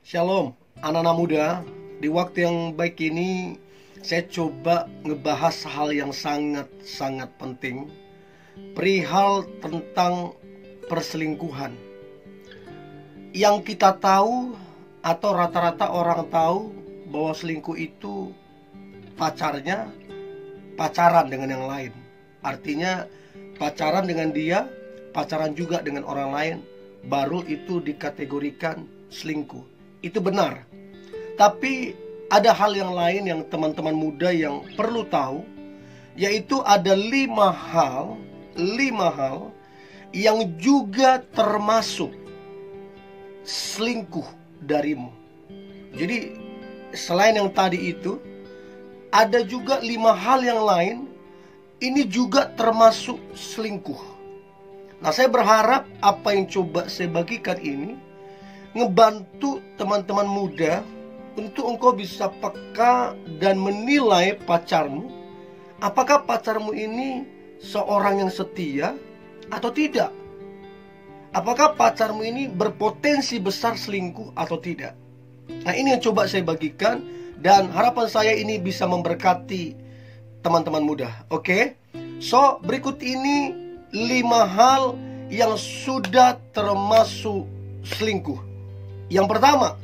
Shalom, anak-anak muda. Di waktu yang baik ini, saya coba ngebahas hal yang sangat-sangat penting, perihal tentang perselingkuhan. Yang kita tahu atau rata-rata orang tahu bahwa selingkuh itu pacaran dengan yang lain. Artinya pacaran dengan dia, pacaran juga dengan orang lain, baru itu dikategorikan selingkuh. Itu benar. Tapi ada hal yang lain yang teman-teman muda yang perlu tahu, yaitu ada 5 hal yang juga termasuk selingkuh darimu. Jadi selain yang tadi itu, ada juga 5 hal yang lain, ini juga termasuk selingkuh. Nah, saya berharap apa yang coba saya bagikan ini ngebantu teman-teman muda untuk engkau bisa peka dan menilai pacarmu. Apakah pacarmu ini seorang yang setia atau tidak? Apakah pacarmu ini berpotensi besar selingkuh atau tidak? Nah, ini yang coba saya bagikan, dan harapan saya ini bisa memberkati teman-teman muda. Oke? So, berikut ini 5 hal yang sudah termasuk selingkuh. Yang pertama,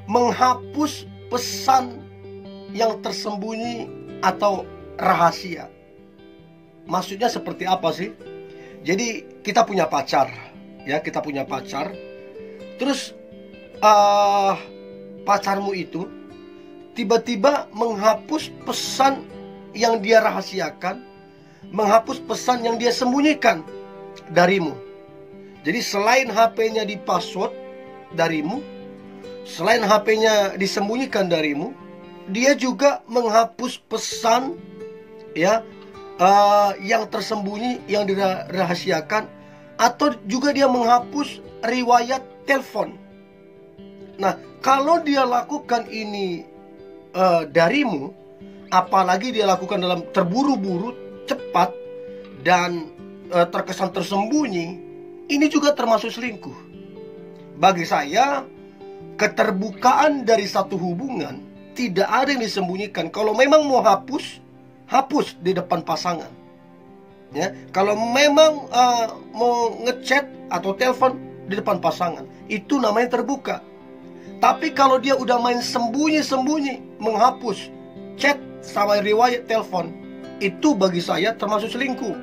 menghapus pesan yang tersembunyi atau rahasia. Maksudnya seperti apa sih? Jadi kita punya pacar, ya, kita punya pacar. Terus pacarmu itu tiba-tiba menghapus pesan yang dia rahasiakan, menghapus pesan yang dia sembunyikan darimu. Jadi selain HP-nya di-password darimu, selain HP-nya disembunyikan darimu, dia juga menghapus pesan, ya, yang tersembunyi, yang dirahasiakan, atau juga dia menghapus riwayat telepon. Nah, kalau dia lakukan ini darimu, apalagi dia lakukan dalam terburu-buru, cepat, dan terkesan tersembunyi, ini juga termasuk selingkuh. Bagi saya, keterbukaan dari satu hubungan tidak ada yang disembunyikan. Kalau memang mau hapus, hapus di depan pasangan, ya. Kalau memang mau ngechat atau telepon di depan pasangan, itu namanya terbuka. Tapi kalau dia udah main sembunyi-sembunyi, menghapus chat sama riwayat telepon, itu bagi saya termasuk selingkuh.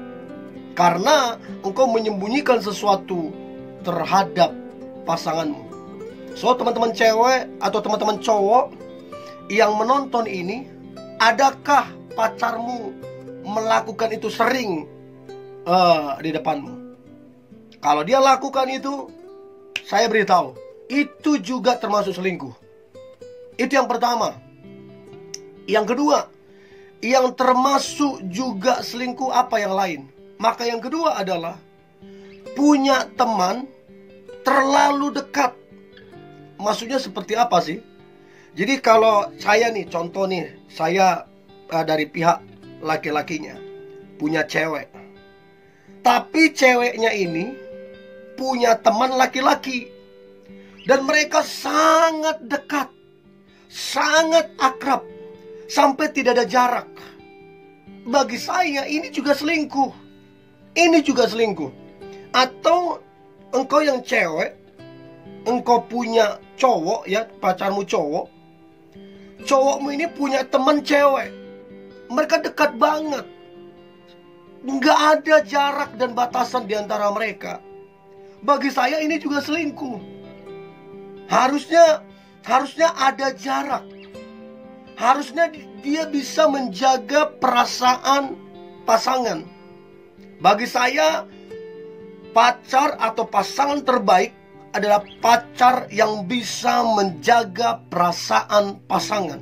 Karena engkau menyembunyikan sesuatu terhadap pasanganmu. So, teman-teman cewek atau teman-teman cowok yang menonton ini, adakah pacarmu melakukan itu sering di depanmu? Kalau dia lakukan itu, saya beritahu, itu juga termasuk selingkuh. Itu yang pertama. Yang kedua, yang termasuk juga selingkuh apa yang lain? Maka yang kedua adalah punya teman terlalu dekat. Maksudnya seperti apa sih? Jadi kalau saya nih, contoh nih, saya dari pihak laki-lakinya punya cewek, tapi ceweknya ini punya teman laki-laki, dan mereka sangat dekat, sangat akrab, sampai tidak ada jarak. Bagi saya ini juga selingkuh. Ini juga selingkuh. Atau engkau yang cewek, engkau punya cowok, ya, pacarmu cowok, cowokmu ini punya teman cewek, mereka dekat banget, nggak ada jarak dan batasan di antara mereka. Bagi saya ini juga selingkuh. Harusnya ada jarak. Harusnya dia bisa menjaga perasaan pasangan. Bagi saya, pacar atau pasangan terbaik adalah pacar yang bisa menjaga perasaan pasangan.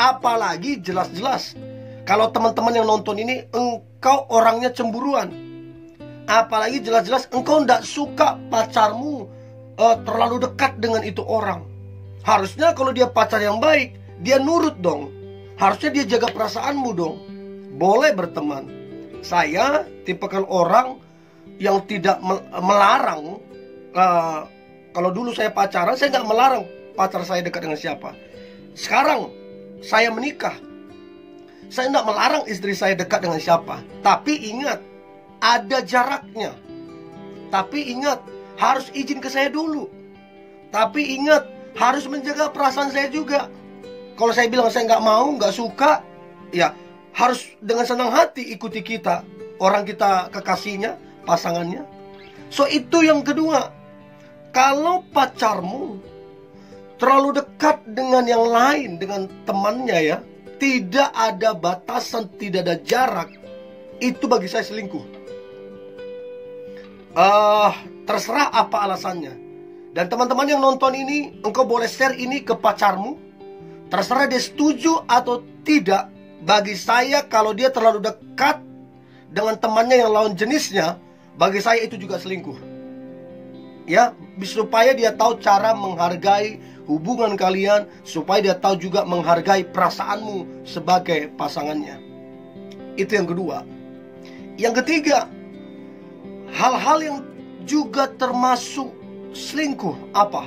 Apalagi jelas-jelas kalau teman-teman yang nonton ini engkau orangnya cemburuan. Apalagi jelas-jelas engkau tidak suka pacarmu terlalu dekat dengan itu orang. Harusnya kalau dia pacar yang baik, dia nurut dong. Harusnya dia jaga perasaanmu dong. Boleh berteman. Saya tipikal orang yang tidak melarang Kalau dulu saya pacaran, saya nggak melarang pacar saya dekat dengan siapa. Sekarang saya menikah, saya nggak melarang istri saya dekat dengan siapa. Tapi ingat, ada jaraknya. Tapi ingat, harus izin ke saya dulu. Tapi ingat, harus menjaga perasaan saya juga. Kalau saya bilang saya nggak mau, nggak suka, ya harus dengan senang hati ikuti kita, orang kita kekasihnya, pasangannya. So itu yang kedua. Kalau pacarmu terlalu dekat dengan yang lain, dengan temannya ya, tidak ada batasan, tidak ada jarak, itu bagi saya selingkuh. Terserah apa alasannya. Dan teman-teman yang nonton ini, engkau boleh share ini ke pacarmu. Terserah dia setuju atau tidak. Bagi saya, kalau dia terlalu dekat dengan temannya yang lawan jenisnya, bagi saya itu juga selingkuh. Ya, supaya dia tahu cara menghargai hubungan kalian, supaya dia tahu juga menghargai perasaanmu sebagai pasangannya. Itu yang kedua. Yang ketiga, hal-hal yang juga termasuk selingkuh apa?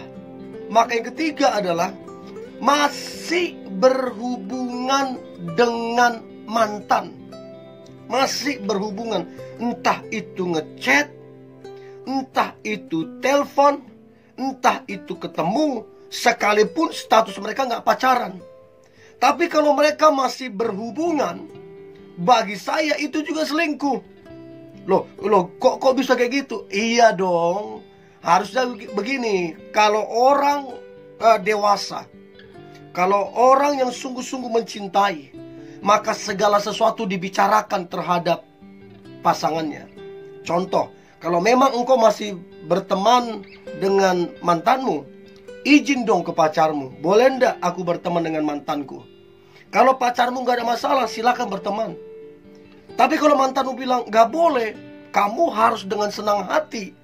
Maka yang ketiga adalah masih berhubungan dengan mantan. Masih berhubungan, entah itu ngechat, entah itu telepon, entah itu ketemu, sekalipun status mereka nggak pacaran. Tapi kalau mereka masih berhubungan, bagi saya itu juga selingkuh. Loh, kok bisa kayak gitu? Iya dong, harusnya begini. Kalau orang dewasa, kalau orang yang sungguh-sungguh mencintai, maka segala sesuatu dibicarakan terhadap pasangannya. Contoh, kalau memang engkau masih berteman dengan mantanmu, izin dong ke pacarmu. Boleh ndak aku berteman dengan mantanku? Kalau pacarmu nggak ada masalah, silakan berteman. Tapi kalau mantanmu bilang nggak boleh, kamu harus dengan senang hati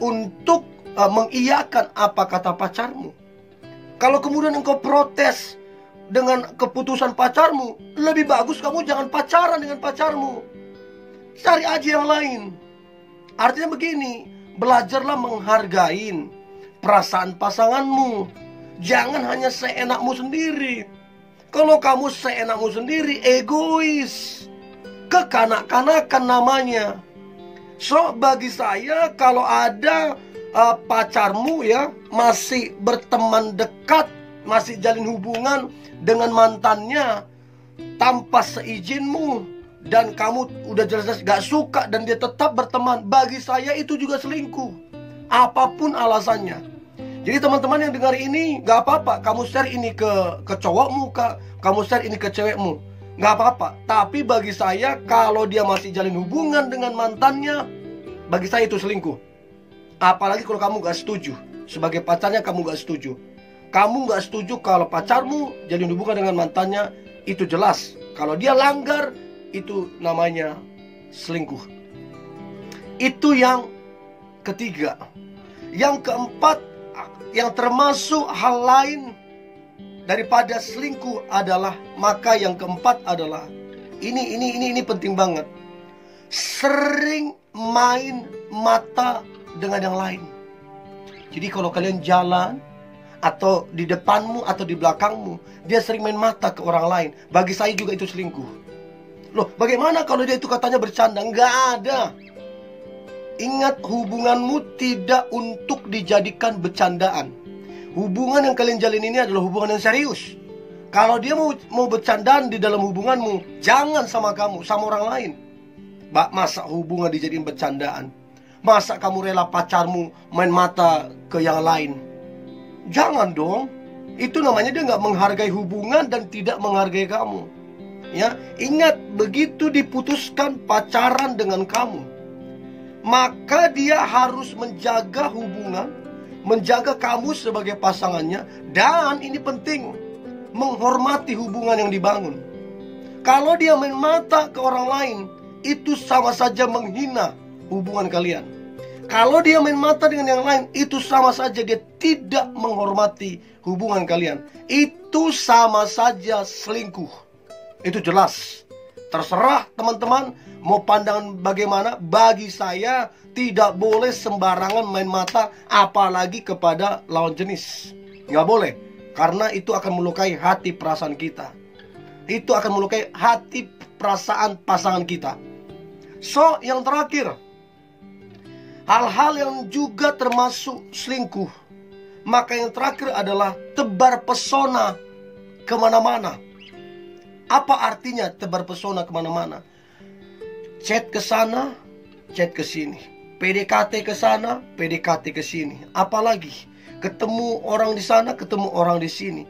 untuk mengiyakan apa kata pacarmu. Kalau kemudian engkau protes dengan keputusan pacarmu, lebih bagus kamu jangan pacaran dengan pacarmu. Cari aja yang lain. Artinya begini, belajarlah menghargai perasaan pasanganmu. Jangan hanya seenakmu sendiri. Kalau kamu seenakmu sendiri, egois, kekanak-kanakan namanya. So, bagi saya, kalau ada pacarmu ya masih berteman dekat, masih jalin hubungan dengan mantannya tanpa seizinmu, dan kamu udah jelas-jelas gak suka dan dia tetap berteman, bagi saya itu juga selingkuh, apapun alasannya. Jadi teman-teman yang dengar ini, gak apa-apa kamu share ini ke cowokmu, kamu share ini ke cewekmu, gak apa-apa. Tapi bagi saya, kalau dia masih jalin hubungan dengan mantannya, bagi saya itu selingkuh. Apalagi kalau kamu gak setuju. Sebagai pacarnya kamu gak setuju. Kamu gak setuju kalau pacarmu jalin hubungan dengan mantannya, itu jelas. Kalau dia langgar, itu namanya selingkuh. Itu yang ketiga. Yang keempat, yang termasuk hal lain daripada selingkuh adalah, maka yang keempat adalah ini penting banget. Sering main mata dengan yang lain. Jadi kalau kalian jalan, atau di depanmu atau di belakangmu, dia sering main mata ke orang lain, bagi saya juga itu selingkuh. Loh, bagaimana kalau dia itu katanya bercanda? Nggak ada. Ingat, hubunganmu tidak untuk dijadikan bercandaan. Hubungan yang kalian jalin ini adalah hubungan yang serius. Kalau dia mau bercandaan di dalam hubunganmu, jangan sama kamu, sama orang lain. Masa hubungan dijadiin bercandaan? Masa kamu rela pacarmu main mata ke yang lain? Jangan dong. Itu namanya dia nggak menghargai hubungan dan tidak menghargai kamu. Ya, ingat, begitu diputuskan pacaran dengan kamu, maka dia harus menjaga hubungan, menjaga kamu sebagai pasangannya, dan ini penting, menghormati hubungan yang dibangun. Kalau dia main mata ke orang lain, itu sama saja menghina hubungan kalian. Kalau dia main mata dengan yang lain, itu sama saja dia tidak menghormati hubungan kalian. Itu sama saja selingkuh. Itu jelas. Terserah teman-teman mau pandangan bagaimana. Bagi saya tidak boleh sembarangan main mata, apalagi kepada lawan jenis. Nggak boleh, karena itu akan melukai hati perasaan kita. Itu akan melukai hati perasaan pasangan kita. So, yang terakhir, hal-hal yang juga termasuk selingkuh. Maka yang terakhir adalah tebar pesona kemana-mana. Apa artinya tebar pesona kemana-mana? Chat ke sana, chat ke sini. PDKT ke sana, PDKT ke sini. Apalagi ketemu orang di sana, ketemu orang di sini.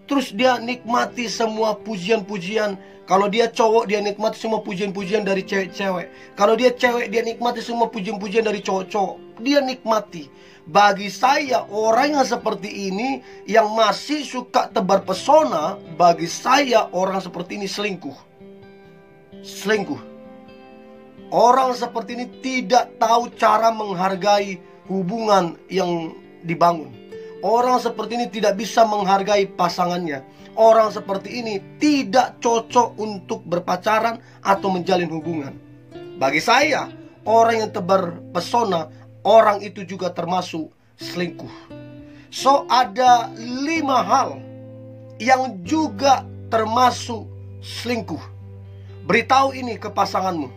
Terus dia nikmati semua pujian-pujian. Kalau dia cowok, dia nikmati semua pujian-pujian dari cewek-cewek. Kalau dia cewek, dia nikmati semua pujian-pujian dari cowok-cowok. Dia nikmati. Bagi saya, orang yang seperti ini, yang masih suka tebar pesona, bagi saya orang seperti ini selingkuh. Selingkuh. Orang seperti ini tidak tahu cara menghargai hubungan yang dibangun. Orang seperti ini tidak bisa menghargai pasangannya. Orang seperti ini tidak cocok untuk berpacaran atau menjalin hubungan. Bagi saya, orang yang tebar pesona, orang itu juga termasuk selingkuh. So, ada 5 hal yang juga termasuk selingkuh. Beritahu ini ke pasanganmu,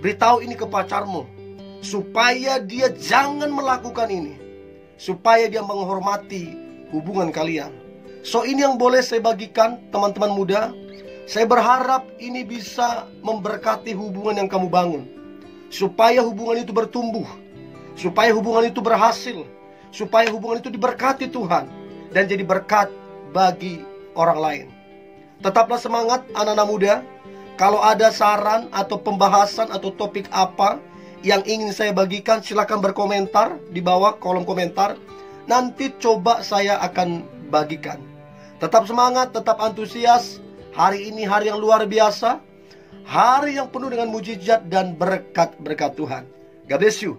beritahu ini ke pacarmu, supaya dia jangan melakukan ini, supaya dia menghormati hubungan kalian. So, ini yang boleh saya bagikan teman-teman muda. Saya berharap ini bisa memberkati hubungan yang kamu bangun, supaya hubungan itu bertumbuh, supaya hubungan itu berhasil, supaya hubungan itu diberkati Tuhan dan jadi berkat bagi orang lain. Tetaplah semangat anak-anak muda. Kalau ada saran atau pembahasan atau topik apa yang ingin saya bagikan, silakan berkomentar di bawah kolom komentar. Nanti coba saya akan bagikan. Tetap semangat, tetap antusias. Hari ini hari yang luar biasa, hari yang penuh dengan mujizat dan berkat-berkat Tuhan. God bless you.